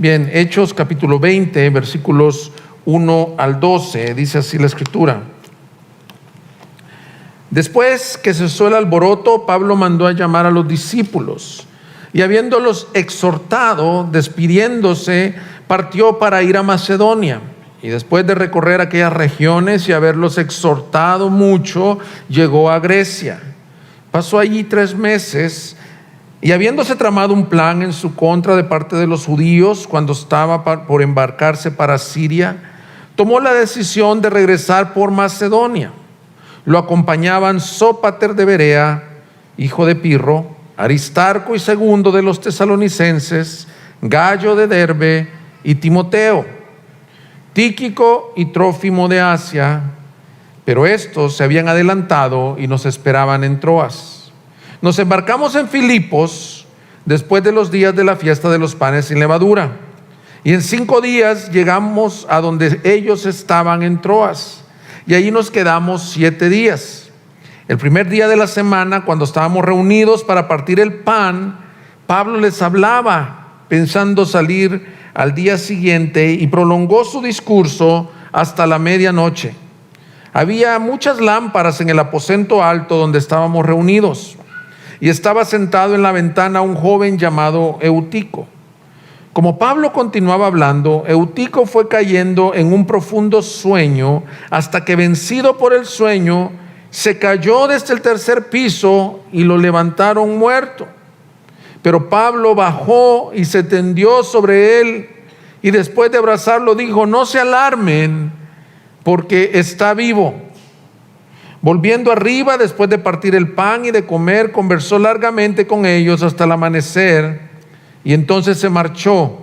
Bien, Hechos capítulo 20, versículos 1 al 12, dice así la Escritura. Después que cesó el alboroto, Pablo mandó a llamar a los discípulos y habiéndolos exhortado, despidiéndose, partió para ir a Macedonia. Y después de recorrer aquellas regiones y haberlos exhortado mucho, llegó a Grecia. Pasó allí 3 meses y habiéndose tramado un plan en su contra de parte de los judíos, cuando estaba por embarcarse para Siria, tomó la decisión de regresar por Macedonia. Lo acompañaban Sópater de Berea, hijo de Pirro, Aristarco y Segundo de los tesalonicenses, Gallo de Derbe y Timoteo, Tíquico y Trófimo de Asia, pero estos se habían adelantado y nos esperaban en Troas. Nos embarcamos en Filipos después de los días de la fiesta de los panes sin levadura, y en 5 días llegamos a donde ellos estaban en Troas, y allí nos quedamos 7 días. El primer día de la semana, cuando estábamos reunidos para partir el pan, Pablo les hablaba pensando salir al día siguiente y prolongó su discurso hasta la medianoche. Había muchas lámparas en el aposento alto donde estábamos reunidos, y estaba sentado en la ventana un joven llamado Eutico. Como Pablo continuaba hablando, Eutico fue cayendo en un profundo sueño, hasta que, vencido por el sueño, se cayó desde el 3er piso y lo levantaron muerto. Pero Pablo bajó y se tendió sobre él, y después de abrazarlo dijo: no se alarmen, porque está vivo. Volviendo arriba, después de partir el pan y de comer, conversó largamente con ellos hasta el amanecer, y entonces se marchó.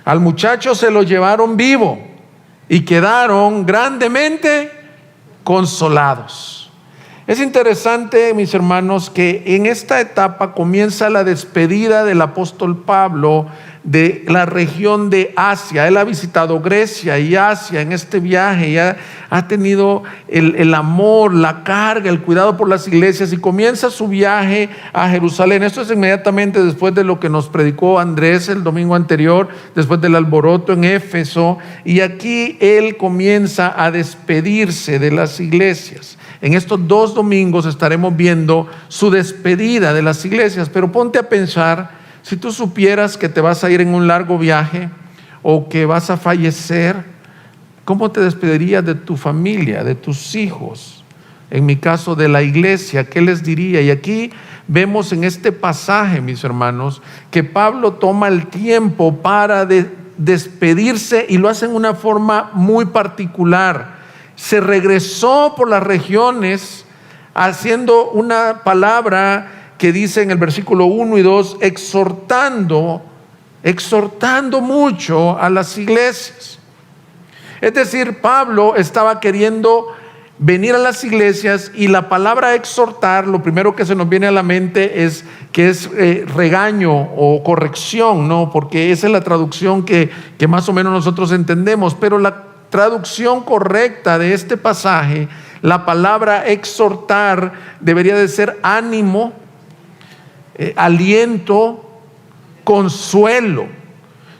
Al muchacho se lo llevaron vivo y quedaron grandemente consolados. Es interesante, mis hermanos, que en esta etapa comienza la despedida del apóstol Pablo de la región de Asia. Él ha visitado Grecia y Asia en este viaje, y ha tenido el amor, la carga, el cuidado por las iglesias, y comienza su viaje a Jerusalén. Esto es inmediatamente después de lo que nos predicó Andrés el domingo anterior, después del alboroto en Éfeso, y aquí él comienza a despedirse de las iglesias. En estos 2 domingos estaremos viendo su despedida de las iglesias, pero ponte a pensar, si tú supieras que te vas a ir en un largo viaje o que vas a fallecer, ¿cómo te despedirías de tu familia, de tus hijos? En mi caso, de la iglesia, ¿qué les diría? Y aquí vemos en este pasaje, mis hermanos, que Pablo toma el tiempo para despedirse, y lo hace en una forma muy particular. Se regresó por las regiones haciendo una palabra que dice en el versículo 1 y 2, exhortando mucho a las iglesias. Es decir, Pablo estaba queriendo venir a las iglesias, y la palabra exhortar, lo primero que se nos viene a la mente es que es regaño o corrección, ¿no? Porque esa es la traducción que más o menos nosotros entendemos, pero la traducción correcta de este pasaje, la palabra exhortar debería de ser ánimo, aliento, consuelo.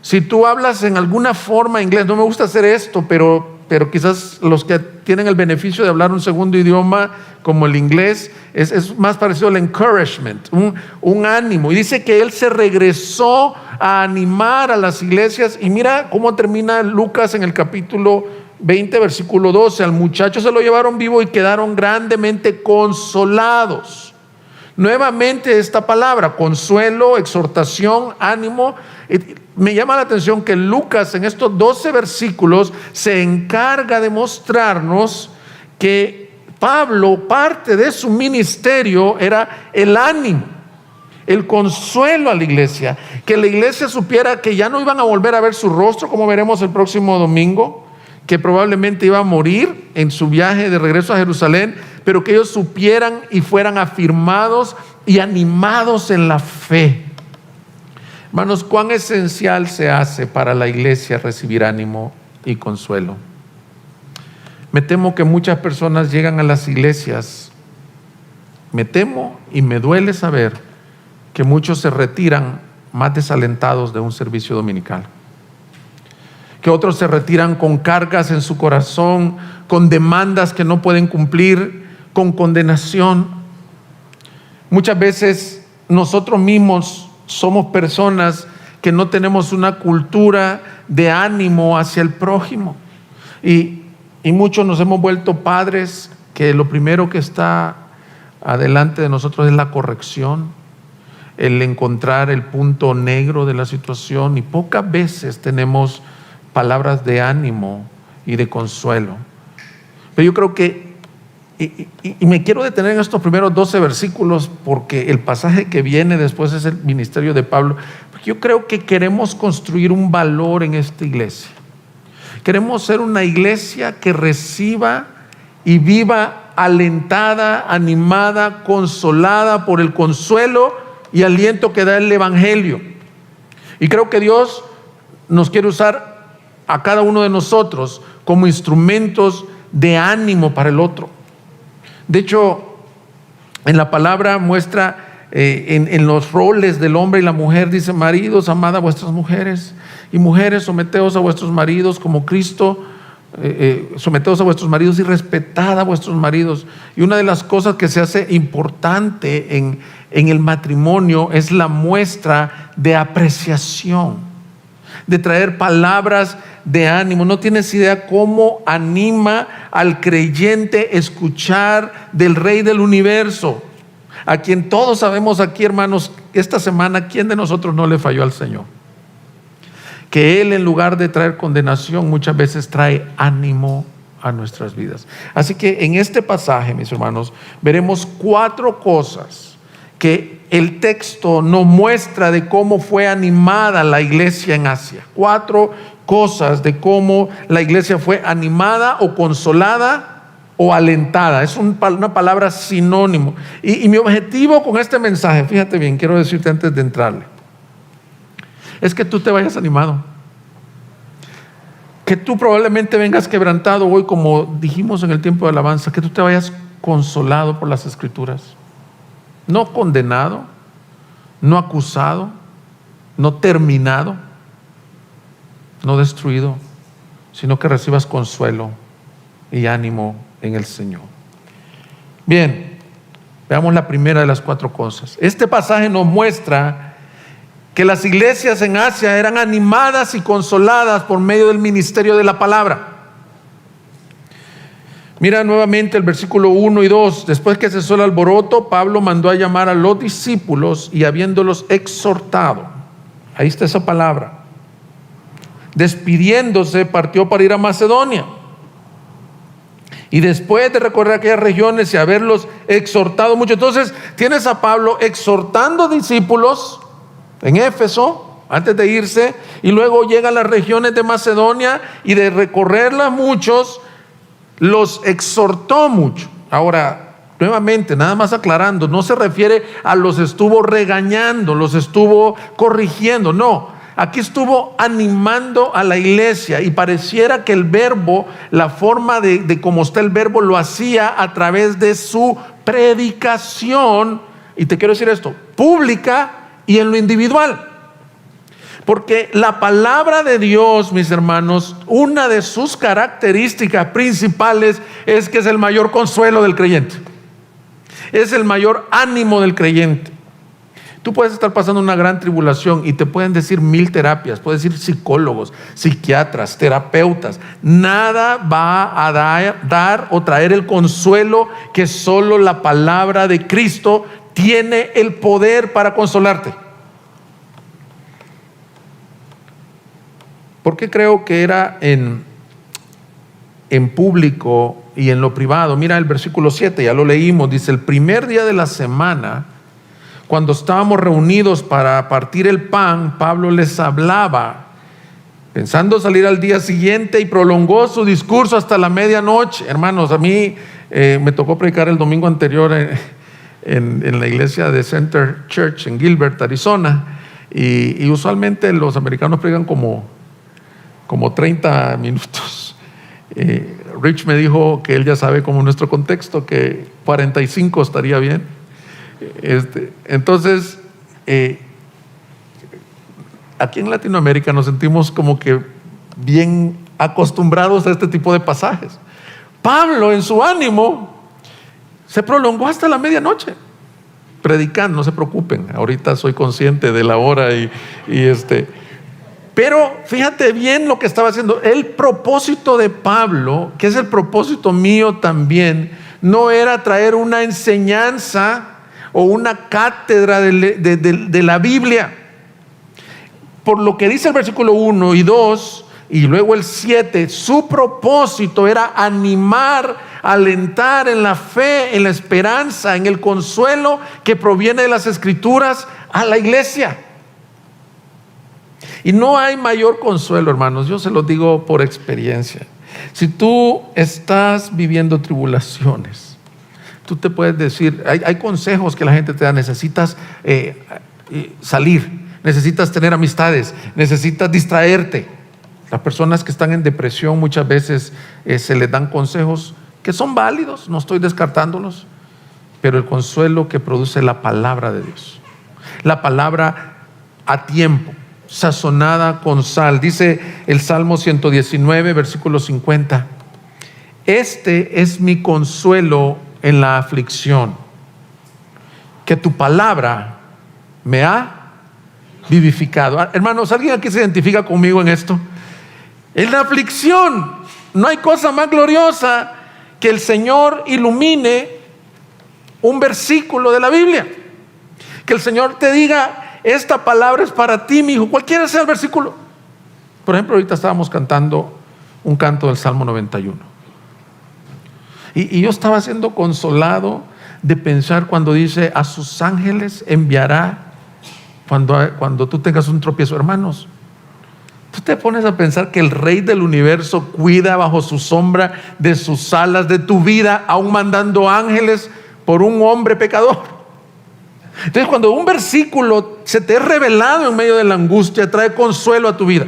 Si tú hablas en alguna forma inglés, no me gusta hacer esto, pero quizás los que tienen el beneficio de hablar un segundo idioma como el inglés, es más parecido al encouragement, un ánimo. Y dice que él se regresó a animar a las iglesias, y mira cómo termina Lucas en el capítulo 20, versículo 12. Al muchacho se lo llevaron vivo y quedaron grandemente consolados. Nuevamente esta palabra, consuelo, exhortación, ánimo. Me llama la atención que Lucas en estos 12 versículos se encarga de mostrarnos que Pablo, parte de su ministerio era el ánimo, el consuelo a la iglesia, que la iglesia supiera que ya no iban a volver a ver su rostro, como veremos el próximo domingo, que probablemente iba a morir en su viaje de regreso a Jerusalén, pero que ellos supieran y fueran afirmados y animados en la fe. Hermanos, cuán esencial se hace para la iglesia recibir ánimo y consuelo. Me temo que muchas personas llegan a las iglesias, me temo y me duele saber que muchos se retiran más desalentados de un servicio dominical. que otros se retiran con cargas en su corazón, con demandas que no pueden cumplir, con condenación. Muchas veces nosotros mismos somos personas que no tenemos una cultura de ánimo hacia el prójimo. Y muchos nos hemos vuelto padres que lo primero que está adelante de nosotros es la corrección, el encontrar el punto negro de la situación, y pocas veces tenemos palabras de ánimo y de consuelo. Pero yo creo que, y me quiero detener en estos primeros 12 versículos, porque el pasaje que viene después es el ministerio de Pablo, porque yo creo que queremos construir un valor en esta iglesia. Queremos ser una iglesia que reciba y viva alentada, animada, consolada por el consuelo y aliento que da el Evangelio. Y creo que Dios nos quiere usar a cada uno de nosotros como instrumentos de ánimo para el otro. De hecho, en la palabra muestra en los roles del hombre y la mujer, dice: maridos, amad a vuestras mujeres, y mujeres, someteos a vuestros maridos como Cristo, someteos a vuestros maridos y respetad a vuestros maridos. Y una de las cosas que se hace importante en el matrimonio es la muestra de apreciación, de traer palabras de ánimo. No tienes idea cómo anima al creyente escuchar del Rey del universo, a quien todos sabemos aquí, hermanos, esta semana, ¿quién de nosotros no le falló al Señor? Que Él, en lugar de traer condenación, muchas veces trae ánimo a nuestras vidas. Así que en este pasaje, mis hermanos, veremos 4 cosas que el texto nos muestra de cómo fue animada la iglesia en Asia. 4 cosas de cómo la iglesia fue animada o consolada o alentada. Es una palabra sinónimo. Y mi objetivo con este mensaje, fíjate bien, quiero decirte antes de entrarle, es que tú te vayas animado, que tú probablemente vengas quebrantado hoy, como dijimos en el tiempo de alabanza, que tú te vayas consolado por las Escrituras, no condenado, no acusado, no terminado, no destruido, sino que recibas consuelo y ánimo en el Señor. Bien, veamos la primera de las 4 cosas. Este pasaje nos muestra que las iglesias en Asia eran animadas y consoladas por medio del ministerio de la palabra. Mira nuevamente el versículo 1 y 2. Después que cesó el alboroto, Pablo mandó a llamar a los discípulos y, habiéndolos exhortado, ahí está esa palabra, despidiéndose, partió para ir a Macedonia. Y después de recorrer aquellas regiones y haberlos exhortado mucho, entonces tienes a Pablo exhortando discípulos en Éfeso antes de irse, y luego llega a las regiones de Macedonia, y de recorrerlas muchos, los exhortó mucho. Ahora, nuevamente, nada más aclarando, no se refiere a los estuvo regañando, los estuvo corrigiendo, no. Aquí estuvo animando a la iglesia, y pareciera que el verbo, la forma de cómo está el verbo, lo hacía a través de su predicación. Y te quiero decir esto, pública y en lo individual. Porque la palabra de Dios, mis hermanos, una de sus características principales es que es el mayor consuelo del creyente, es el mayor ánimo del creyente. Tú puedes estar pasando una gran tribulación y te pueden decir 1000 terapias, puedes decir psicólogos, psiquiatras, terapeutas. Nada va a dar o traer el consuelo que solo la palabra de Cristo tiene el poder para consolarte. ¿Por qué creo que era en público y en lo privado? Mira el versículo 7, ya lo leímos, dice: el primer día de la semana, cuando estábamos reunidos para partir el pan, Pablo les hablaba, pensando salir al día siguiente, y prolongó su discurso hasta la medianoche. Hermanos, a mí me tocó predicar el domingo anterior en la iglesia de Center Church en Gilbert, Arizona, y usualmente los americanos predican como 30 minutos. Rich me dijo que él ya sabe como nuestro contexto, que 45 estaría bien. Entonces, aquí en Latinoamérica nos sentimos como que bien acostumbrados a este tipo de pasajes. Pablo, en su ánimo, se prolongó hasta la medianoche predicando. No se preocupen, ahorita soy consciente de la hora pero fíjate bien lo que estaba haciendo. El propósito de Pablo, que es el propósito mío también, no era traer una enseñanza o una cátedra de la Biblia. Por lo que dice el versículo 1 y 2 y luego el 7, su propósito era animar, alentar en la fe, en la esperanza, en el consuelo que proviene de las Escrituras a la iglesia. Y no hay mayor consuelo, hermanos, yo se lo digo por experiencia. Si tú estás viviendo tribulaciones, tú te puedes decir, hay consejos que la gente te da. Necesitas salir, necesitas tener amistades, necesitas distraerte. Las personas que están en depresión muchas veces se les dan consejos que son válidos, no estoy descartándolos, pero el consuelo que produce la palabra de Dios, la palabra a tiempo, sazonada con sal. Dice el Salmo 119, versículo 50: este es mi consuelo en la aflicción, que tu palabra me ha vivificado. Hermanos, ¿alguien aquí se identifica conmigo en esto? En la aflicción no hay cosa más gloriosa que el Señor ilumine un versículo de la Biblia, que el Señor te diga: esta palabra es para ti, mi hijo, cualquiera sea el versículo. Por ejemplo, ahorita estábamos cantando un canto del Salmo 91 y yo estaba siendo consolado de pensar cuando dice: a sus ángeles enviará cuando tú tengas un tropiezo. Hermanos, tú te pones a pensar que el Rey del universo cuida bajo su sombra de sus alas de tu vida, aún mandando ángeles por un hombre pecador. Entonces, cuando un versículo se te es revelado en medio de la angustia, trae consuelo a tu vida.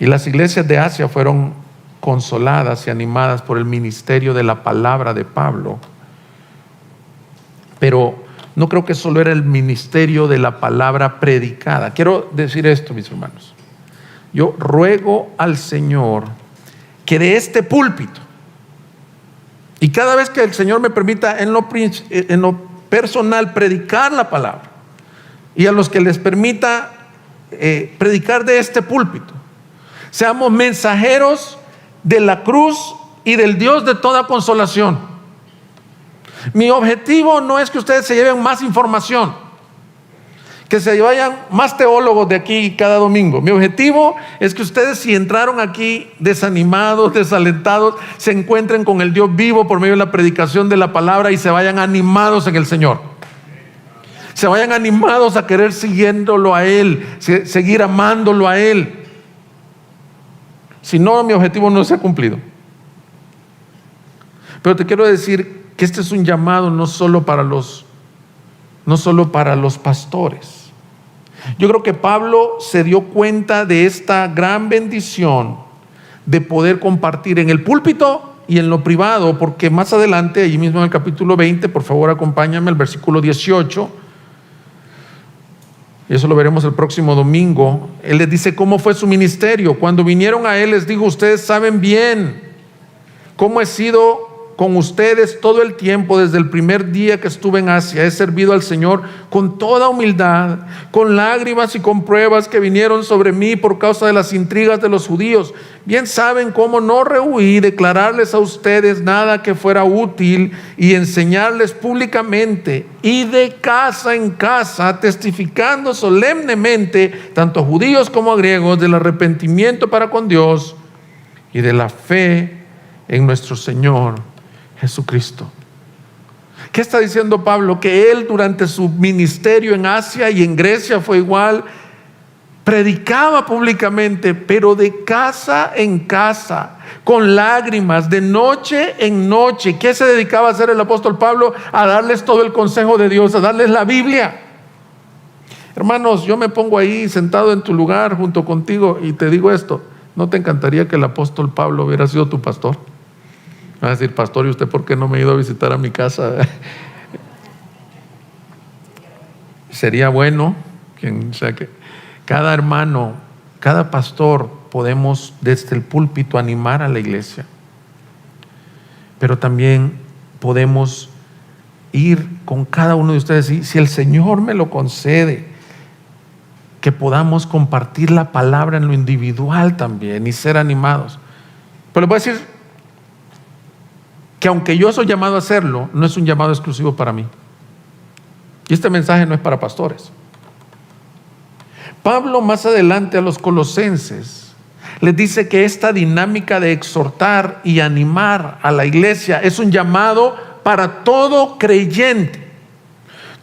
Y las iglesias de Asia fueron consoladas y animadas por el ministerio de la palabra de Pablo. Pero no creo que solo era el ministerio de la palabra predicada. Quiero decir esto, mis hermanos. Yo ruego al Señor que de este púlpito, y cada vez que el Señor me permita en lo personal predicar la palabra, y a los que les permita predicar de este púlpito, seamos mensajeros de la cruz y del Dios de toda consolación. Mi objetivo no es que ustedes se lleven más información, que se vayan más teólogos de aquí cada domingo. Mi objetivo es que ustedes, si entraron aquí desanimados, desalentados, se encuentren con el Dios vivo por medio de la predicación de la palabra y se vayan animados en el Señor. Se vayan animados a querer siguiéndolo a Él, seguir amándolo a Él. Si no, mi objetivo no se ha cumplido. Pero te quiero decir que este es un llamado no solo para los pastores. Yo creo que Pablo se dio cuenta de esta gran bendición de poder compartir en el púlpito y en lo privado, porque más adelante, allí mismo en el capítulo 20, por favor acompáñame al versículo 18, y eso lo veremos el próximo domingo. Él les dice cómo fue su ministerio. Cuando vinieron a él, les dijo: ustedes saben bien cómo he sido con ustedes todo el tiempo, desde el primer día que estuve en Asia. He servido al Señor con toda humildad, con lágrimas y con pruebas que vinieron sobre mí por causa de las intrigas de los judíos. Bien saben cómo no rehuí declararles a ustedes nada que fuera útil y enseñarles públicamente y de casa en casa, testificando solemnemente tanto a judíos como a griegos del arrepentimiento para con Dios y de la fe en nuestro Señor Jesucristo. ¿Qué está diciendo Pablo? Que él, durante su ministerio en Asia y en Grecia, fue igual. Predicaba públicamente, pero de casa en casa, con lágrimas, de noche en noche. ¿Qué se dedicaba a hacer el apóstol Pablo? A darles todo el consejo de Dios, a darles la Biblia. Hermanos, yo me pongo ahí sentado en tu lugar junto contigo y te digo esto: ¿no te encantaría que el apóstol Pablo hubiera sido tu pastor? Va a decir: pastor, ¿y usted por qué no me ha ido a visitar a mi casa? Sería bueno que cada hermano cada pastor podemos desde el púlpito animar a la iglesia, pero también podemos ir con cada uno de ustedes, y si el Señor me lo concede, que podamos compartir la palabra en lo individual también y ser animados. Pero les voy a decir que aunque yo soy llamado a hacerlo, no es un llamado exclusivo para mí. Y este mensaje no es para pastores. Pablo más adelante a los colosenses les dice que esta dinámica de exhortar y animar a la iglesia es un llamado para todo creyente.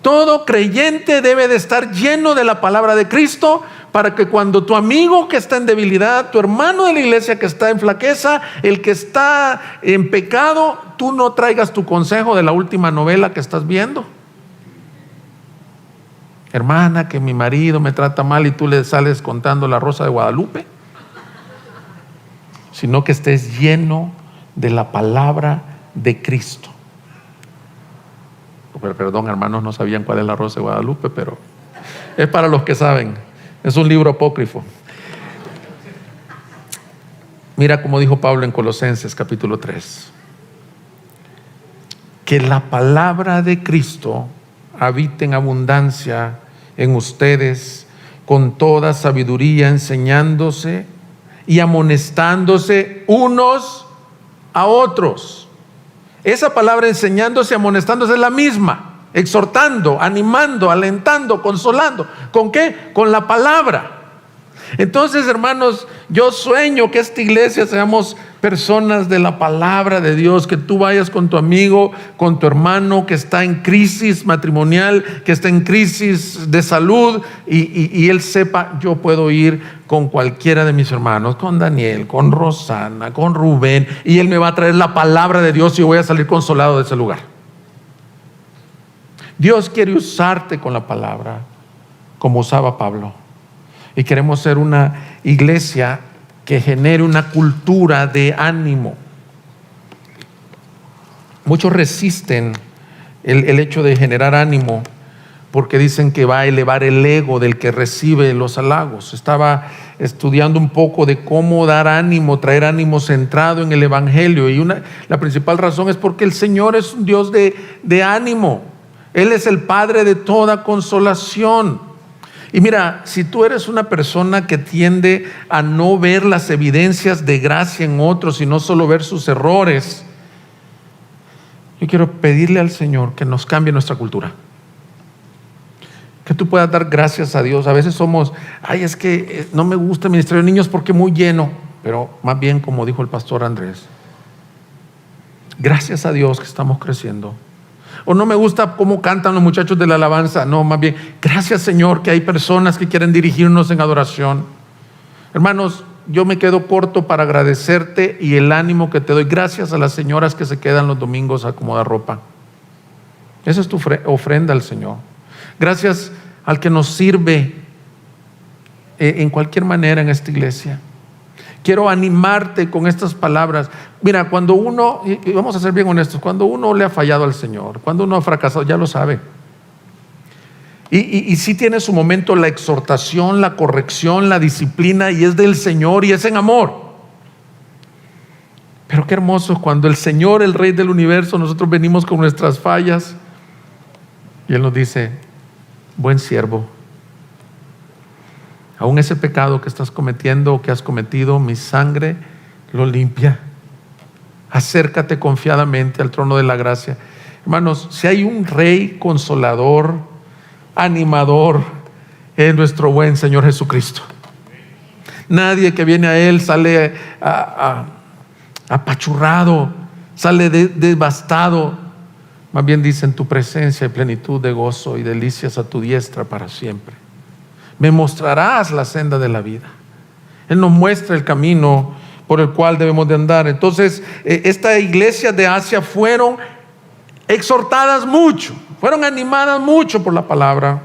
Todo creyente debe de estar lleno de la palabra de Cristo, para que cuando tu amigo que está en debilidad, tu hermano de la iglesia que está en flaqueza, el que está en pecado, tú no traigas tu consejo de la última novela que estás viendo. Hermana, que mi marido me trata mal, y tú le sales contando la Rosa de Guadalupe. Sino que estés lleno de la palabra de Cristo. Perdón, hermanos, no sabían cuál es la Rosa de Guadalupe, pero es para los que saben. Es un libro apócrifo. Mira cómo dijo Pablo en Colosenses capítulo 3: que la palabra de Cristo habite en abundancia en ustedes, con toda sabiduría, enseñándose y amonestándose unos a otros. Esa palabra enseñándose y amonestándose es la misma: exhortando, animando, alentando, consolando. ¿Con qué? Con la palabra. Entonces, hermanos, yo sueño que esta iglesia seamos personas de la palabra de Dios, que tú vayas con tu amigo, con tu hermano que está en crisis matrimonial, que está en crisis de salud, y él sepa: yo puedo ir con cualquiera de mis hermanos, con Daniel, con Rosana, con Rubén, y él me va a traer la palabra de Dios y yo voy a salir consolado de ese lugar. Dios quiere usarte con la palabra como usaba Pablo. Y queremos ser una iglesia que genere una cultura de ánimo. Muchos resisten el hecho de generar ánimo, porque dicen que va a elevar el ego del que recibe los halagos. Estaba estudiando un poco de cómo dar ánimo, traer ánimo centrado en el Evangelio. Y la principal razón es porque el Señor es un Dios de ánimo. Él es el Padre de toda consolación. Y mira, si tú eres una persona que tiende a no ver las evidencias de gracia en otros y no solo ver sus errores, yo quiero pedirle al Señor que nos cambie nuestra cultura. Que tú puedas dar gracias a Dios. A veces somos: es que no me gusta el ministerio de niños porque es muy lleno. Pero más bien, como dijo el pastor Andrés, gracias a Dios que estamos creciendo. O no me gusta cómo cantan los muchachos de la alabanza. No, más bien, gracias, Señor, que hay personas que quieren dirigirnos en adoración. Hermanos, yo me quedo corto para agradecerte y el ánimo que te doy. Gracias a las señoras que se quedan los domingos a acomodar ropa. Esa es tu ofrenda al Señor. Gracias al que nos sirve en cualquier manera en esta iglesia. Quiero animarte con estas palabras. Mira, cuando uno, y vamos a ser bien honestos, cuando uno le ha fallado al Señor, cuando uno ha fracasado, ya lo sabe. Y sí tiene su momento la exhortación, la corrección, la disciplina, y es del Señor y es en amor. Pero qué hermoso es cuando el Señor, el Rey del universo, nosotros venimos con nuestras fallas y Él nos dice: buen siervo, aún ese pecado que estás cometiendo o que has cometido, mi sangre lo limpia. Acércate confiadamente al trono de la gracia. Hermanos, si hay un Rey consolador, animador, es nuestro buen Señor Jesucristo. Nadie que viene a Él sale apachurrado, sale devastado. Más bien dice: en tu presencia hay plenitud de gozo y delicias a tu diestra para siempre. Me mostrarás la senda de la vida. Él nos muestra el camino por el cual debemos de andar. Entonces, esta iglesia de Asia fueron exhortadas mucho, fueron animadas mucho por la palabra.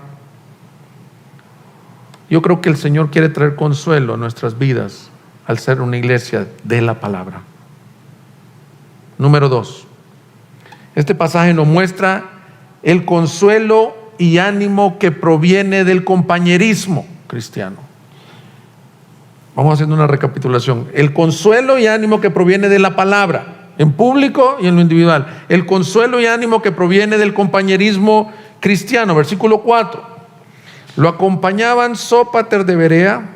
Yo creo que el Señor quiere traer consuelo a nuestras vidas al ser una iglesia de la palabra. Número 2. Este pasaje nos muestra el consuelo y ánimo que proviene del compañerismo cristiano. Vamos haciendo una recapitulación. El consuelo y ánimo que proviene de la palabra, en público y en lo individual. El consuelo y ánimo que proviene del compañerismo cristiano. Versículo 4. Lo acompañaban Sópater de Berea,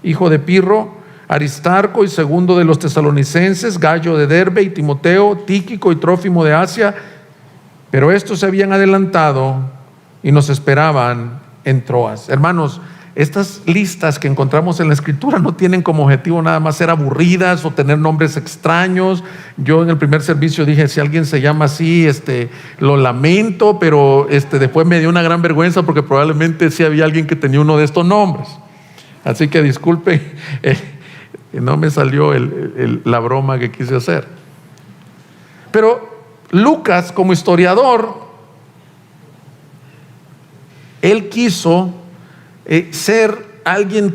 hijo de Pirro, Aristarco y segundo de los tesalonicenses, Gallo de Derbe y Timoteo, Tíquico y Trófimo de Asia. Pero estos se habían adelantado y nos esperaban en Troas. Hermanos, estas listas que encontramos en la Escritura no tienen como objetivo nada más ser aburridas o tener nombres extraños. Yo en el primer servicio dije, si alguien se llama así, lo lamento, pero después me dio una gran vergüenza porque probablemente sí había alguien que tenía uno de estos nombres. Así que disculpe, no me salió la broma que quise hacer. Pero Lucas, como historiador, él quiso ser alguien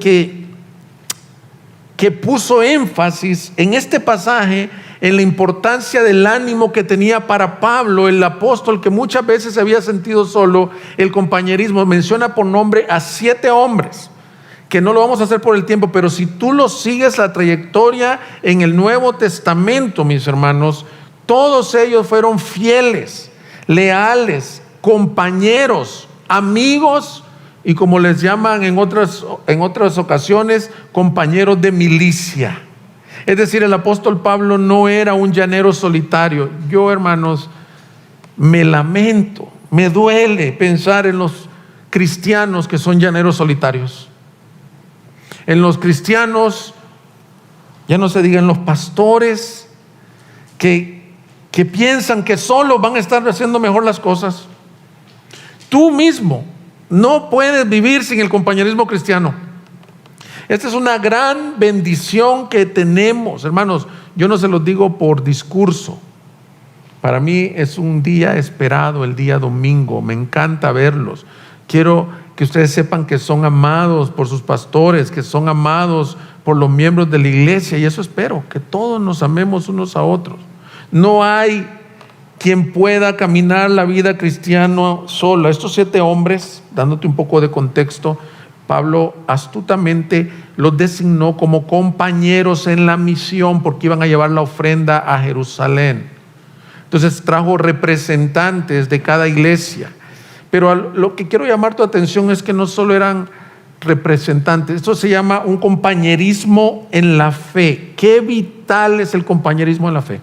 que puso énfasis en este pasaje en la importancia del ánimo que tenía para Pablo, el apóstol que muchas veces se había sentido solo. El compañerismo. Menciona por nombre a 7 hombres, que no lo vamos a hacer por el tiempo, pero si tú lo sigues la trayectoria en el Nuevo Testamento, mis hermanos, todos ellos fueron fieles, leales, compañeros, amigos y, como les llaman en otras ocasiones, compañeros de milicia. Es decir, el apóstol Pablo no era un llanero solitario. Yo, hermanos, me lamento, me duele pensar en los cristianos que son llaneros solitarios. En los cristianos, ya no se digan los pastores, que piensan que solo van a estar haciendo mejor las cosas. Tú mismo no puedes vivir sin el compañerismo cristiano. Esta es una gran bendición que tenemos, hermanos. Yo no se los digo por discurso. Para mí es un día esperado, el día domingo. Me encanta verlos. Quiero que ustedes sepan que son amados por sus pastores, que son amados por los miembros de la iglesia, y eso espero, que todos nos amemos unos a otros. No hay quien pueda caminar la vida cristiana solo. Estos 7 hombres, dándote un poco de contexto, Pablo astutamente los designó como compañeros en la misión, porque iban a llevar la ofrenda a Jerusalén. Entonces trajo representantes de cada iglesia. Pero lo que quiero llamar tu atención es que no solo eran representantes. Esto se llama un compañerismo en la fe. Qué vital es el compañerismo en la fe.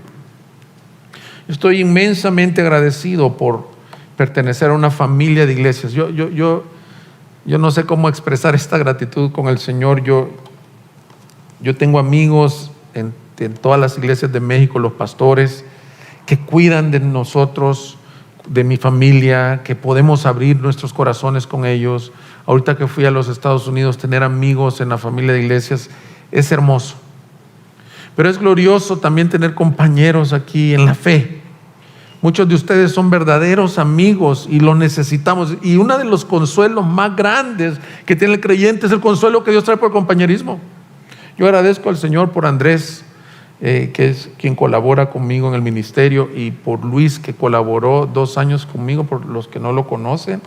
Estoy inmensamente agradecido por pertenecer a una familia de iglesias. Yo no sé cómo expresar esta gratitud con el Señor. Yo tengo amigos en todas las iglesias de México, los pastores, que cuidan de nosotros, de mi familia, que podemos abrir nuestros corazones con ellos. Ahorita que fui a los Estados Unidos, tener amigos en la familia de iglesias es hermoso. Pero es glorioso también tener compañeros aquí en la fe. Muchos de ustedes son verdaderos amigos y los necesitamos. Y uno de los consuelos más grandes que tiene el creyente es el consuelo que Dios trae por el compañerismo. Yo agradezco al Señor por Andrés, que es quien colabora conmigo en el ministerio, y por Luis, que colaboró 2 años conmigo, por los que no lo conocen.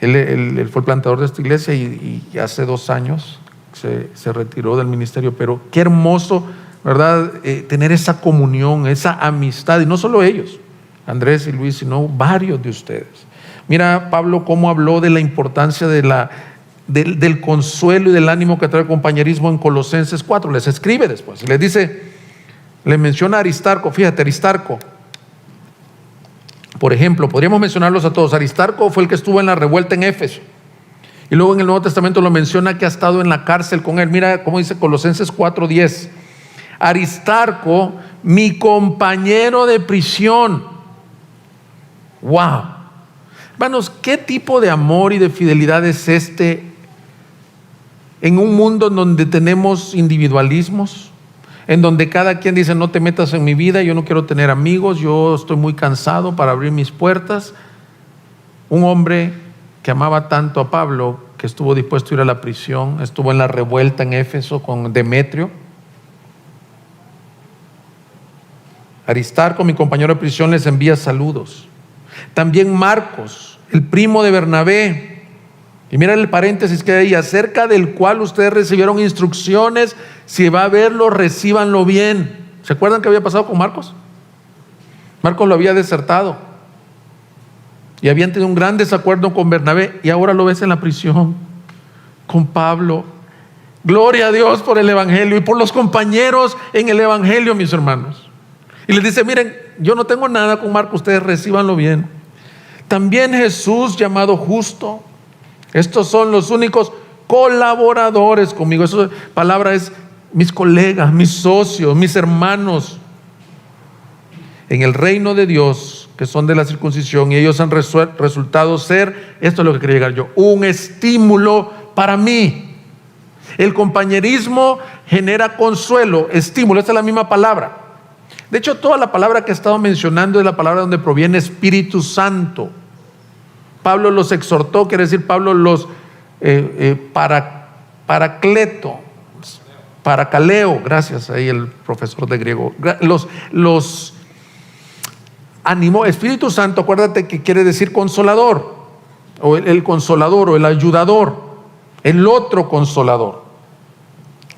Él fue el plantador de esta iglesia y hace 2 años se retiró del ministerio. Pero qué hermoso, ¿verdad? Tener esa comunión, esa amistad, y no solo ellos, Andrés y Luis, sino varios de ustedes. Mira Pablo cómo habló de la importancia del consuelo y del ánimo que trae el compañerismo en Colosenses 4. Les escribe después y les dice, le menciona a Aristarco. Fíjate, Aristarco, por ejemplo, podríamos mencionarlos a todos. Aristarco fue el que estuvo en la revuelta en Éfeso, y luego en el Nuevo Testamento lo menciona que ha estado en la cárcel con él. Mira cómo dice Colosenses 4:10. Aristarco, mi compañero de prisión. Wow. Hermanos, ¿qué tipo de amor y de fidelidad es en un mundo en donde tenemos individualismos, en donde cada quien dice, no te metas en mi vida, yo no quiero tener amigos, yo estoy muy cansado para abrir mis puertas? Un hombre que amaba tanto a Pablo, que estuvo dispuesto a ir a la prisión, estuvo en la revuelta en Éfeso con Demetrio. Aristarco, mi compañero de prisión, les envía saludos. También Marcos, el primo de Bernabé, Y mira el paréntesis que hay ahí, acerca del cual ustedes recibieron instrucciones, si va a verlo, recíbanlo bien. ¿Se acuerdan qué había pasado con Marcos? Marcos lo había desertado y habían tenido un gran desacuerdo con Bernabé, y ahora lo ves en la prisión con Pablo. Gloria a Dios por el evangelio y por los compañeros en el evangelio, mis hermanos. Y les dice: miren, yo no tengo nada con Marcos, ustedes recíbanlo bien. También Jesús, llamado Justo. Estos son los únicos colaboradores conmigo. Esa palabra es mis colegas, mis socios, mis hermanos en el reino de Dios, que son de la circuncisión, y ellos han resultado ser, esto es lo que quería llegar yo, un estímulo para mí. El compañerismo genera consuelo, estímulo, esta es la misma palabra. De hecho, toda la palabra que he estado mencionando es la palabra donde proviene Espíritu Santo. Pablo los exhortó, quiere decir Pablo los paracleto, paracaleo, gracias ahí el profesor de griego, los animó. Espíritu Santo, acuérdate que quiere decir consolador, o el consolador, o el ayudador, el otro consolador.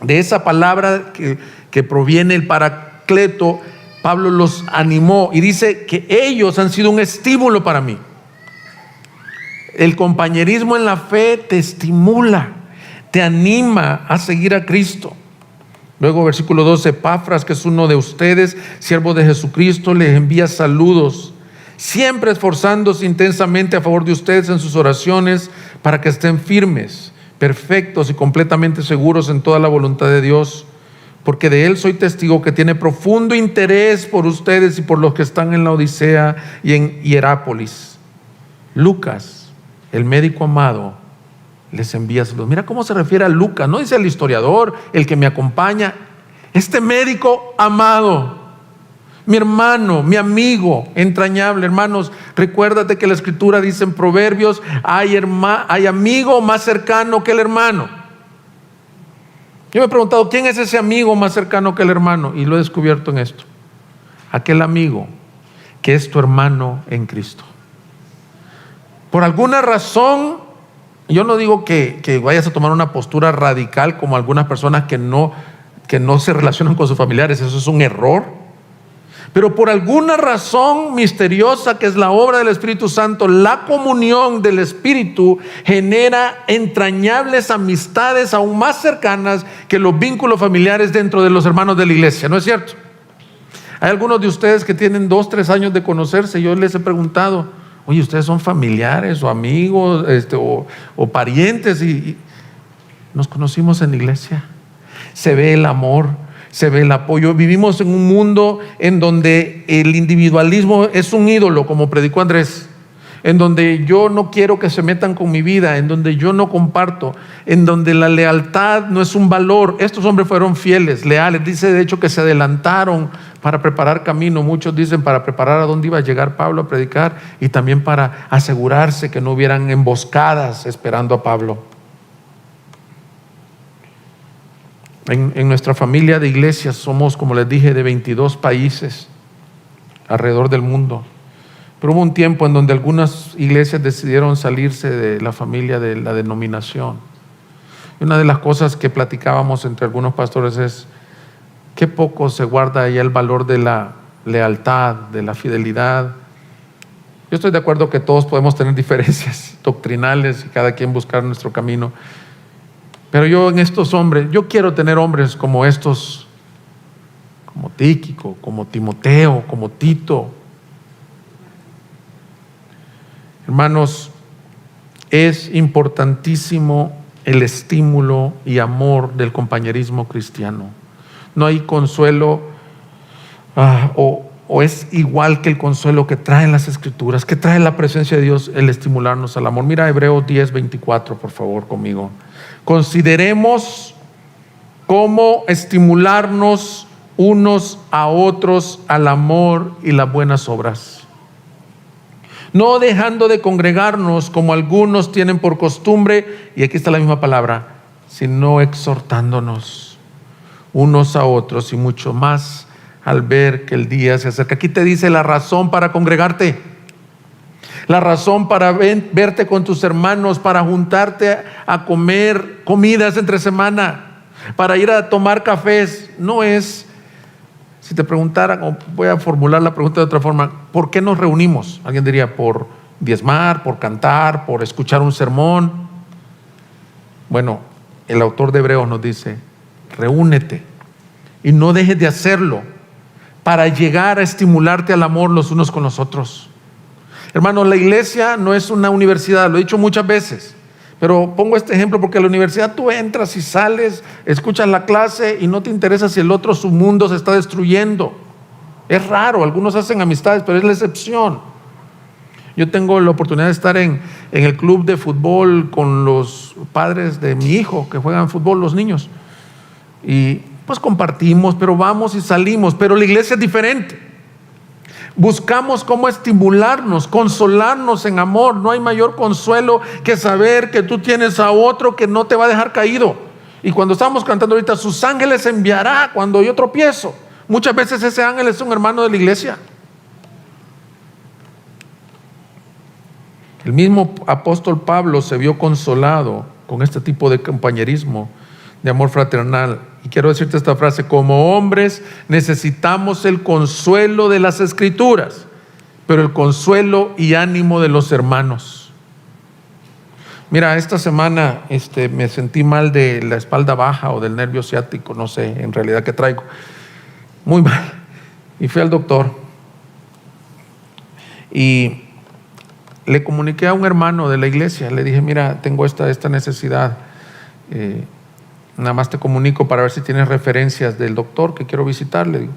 De esa palabra que proviene el paracleto, Pablo los animó y dice que ellos han sido un estímulo para mí. El compañerismo en la fe te estimula, te anima a seguir a Cristo. Luego, versículo 12, Epafras, que es uno de ustedes, siervo de Jesucristo, les envía saludos, siempre esforzándose intensamente a favor de ustedes en sus oraciones, para que estén firmes, perfectos y completamente seguros en toda la voluntad de Dios, porque de él soy testigo que tiene profundo interés por ustedes y por los que están en la Odisea y en Hierápolis. Lucas, el médico amado, les envía saludos. Mira cómo se refiere a Lucas, no dice el historiador, el que me acompaña. Este médico amado, mi hermano, mi amigo entrañable. Hermanos, recuérdate que la Escritura dice en Proverbios: hay amigo más cercano que el hermano. Yo me he preguntado, ¿quién es ese amigo más cercano que el hermano? Y lo he descubierto en esto: aquel amigo que es tu hermano en Cristo. Por alguna razón, yo no digo que vayas a tomar una postura radical como algunas personas que no se relacionan con sus familiares. Eso es un error. Pero por alguna razón misteriosa, que es la obra del Espíritu Santo, la comunión del Espíritu genera entrañables amistades aún más cercanas que los vínculos familiares dentro de los hermanos de la iglesia. ¿No es cierto? Hay algunos de ustedes que tienen 2, 3 años de conocerse. Yo les he preguntado: oye, ¿ustedes son familiares o amigos o parientes? Y nos conocimos en la iglesia. Se ve el amor, se ve el apoyo. Vivimos en un mundo en donde el individualismo es un ídolo, como predicó Andrés, en donde yo no quiero que se metan con mi vida, en donde yo no comparto, en donde la lealtad no es un valor. Estos hombres fueron fieles, leales. Dice de hecho que se adelantaron para preparar camino. Muchos dicen para preparar a dónde iba a llegar Pablo a predicar, y también para asegurarse que no hubieran emboscadas esperando a Pablo. En nuestra familia de iglesias somos, como les dije, de 22 países alrededor del mundo. Pero hubo un tiempo en donde algunas iglesias decidieron salirse de la familia de la denominación. Y una de las cosas que platicábamos entre algunos pastores es: qué poco se guarda allá el valor de la lealtad, de la fidelidad. Yo estoy de acuerdo que todos podemos tener diferencias doctrinales y cada quien buscar nuestro camino. Pero yo en estos hombres, yo quiero tener hombres como estos, como Tíquico, como Timoteo, como Tito. Hermanos, es importantísimo el estímulo y amor del compañerismo cristiano. No hay consuelo o es igual que el consuelo que traen las Escrituras, que trae la presencia de Dios, el estimularnos al amor. Mira Hebreos 10:24, por favor, conmigo. Consideremos cómo estimularnos unos a otros al amor y las buenas obras, no dejando de congregarnos como algunos tienen por costumbre, y aquí está la misma palabra, sino exhortándonos unos a otros, y mucho más al ver que el día se acerca. Aquí te dice la razón para congregarte. La razón para verte con tus hermanos, para juntarte a comer comidas entre semana, para ir a tomar cafés, no es, si te preguntaran, o voy a formular la pregunta de otra forma, ¿por qué nos reunimos? Alguien diría, por diezmar, por cantar, por escuchar un sermón. Bueno, el autor de Hebreos nos dice, reúnete y no dejes de hacerlo para llegar a estimularte al amor los unos con los otros. Hermano, la iglesia no es una universidad, lo he dicho muchas veces, pero pongo este ejemplo porque en la universidad tú entras y sales, escuchas la clase y no te interesa si el otro, su mundo se está destruyendo. Es raro, algunos hacen amistades, pero es la excepción. Yo tengo la oportunidad de estar en el club de fútbol con los padres de mi hijo que juegan fútbol, los niños, y pues compartimos, pero vamos y salimos. Pero la iglesia es diferente. Buscamos cómo estimularnos, consolarnos en amor. No hay mayor consuelo que saber que tú tienes a otro que no te va a dejar caído. Y cuando estamos cantando ahorita, sus ángeles enviará cuando yo tropiezo. Muchas veces ese ángel es un hermano de la iglesia. El mismo apóstol Pablo se vio consolado con este tipo de compañerismo, de amor fraternal. Y quiero decirte esta frase: como hombres necesitamos el consuelo de las Escrituras, pero el consuelo y ánimo de los hermanos. Mira, esta semana me sentí mal de la espalda baja o del nervio ciático, no sé en realidad qué traigo, muy mal. Y fui al doctor y le comuniqué a un hermano de la iglesia, le dije, mira, tengo esta necesidad, nada más te comunico para ver si tienes referencias del doctor que quiero visitar, le digo.